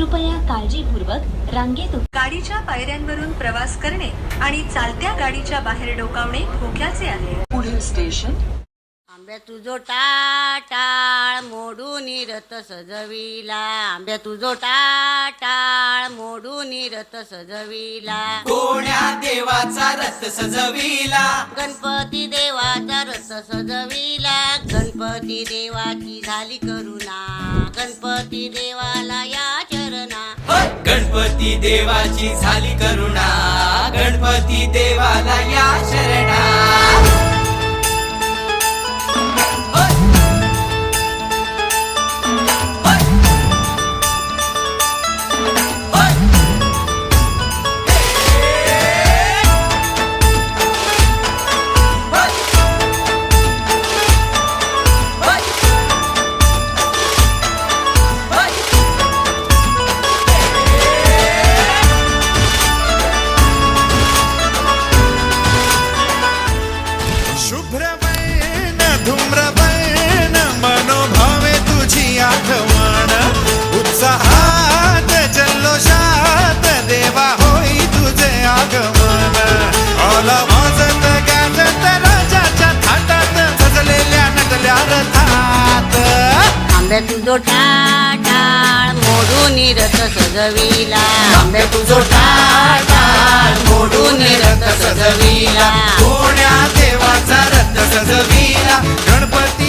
कृपया काळजीपूर्वक रांगेत गाडीच्या पायऱ्यांवरून प्रवास करणे आणि चालत्या गाडीच्या बाहेर डोकावणे धोक्याचे आहे. पुढील स्टेशन आंब्या तुझो टाळ मोडून रथ सजविला. आंब्या तुझो टाळ मोडून रथ सजविला. कोण्या देवाचा रथ सजविला. गणपती देवाचा रथ सजविला. गणपती देवाची झाली करुणा. गणपती देवाला या चरणा. गणपती देवाची झाली करुणा. गणपती देवाला या शरणा. शुभ्रवैन धूम्रवैन मनोभावे तुझी आठवण. उत्साहात जल्लोषात देवा होई तुझे आगमन. आला वाजत गाजत राजाच्या थाटात सजलेल्या नटल्या रथात. आंब्या तुझो टाळ मोडून रथ सजविला. आंब्या तुझो टाळ मोडून रथ सजविला. कोण्या देवाचा रथ सजविला. गणपती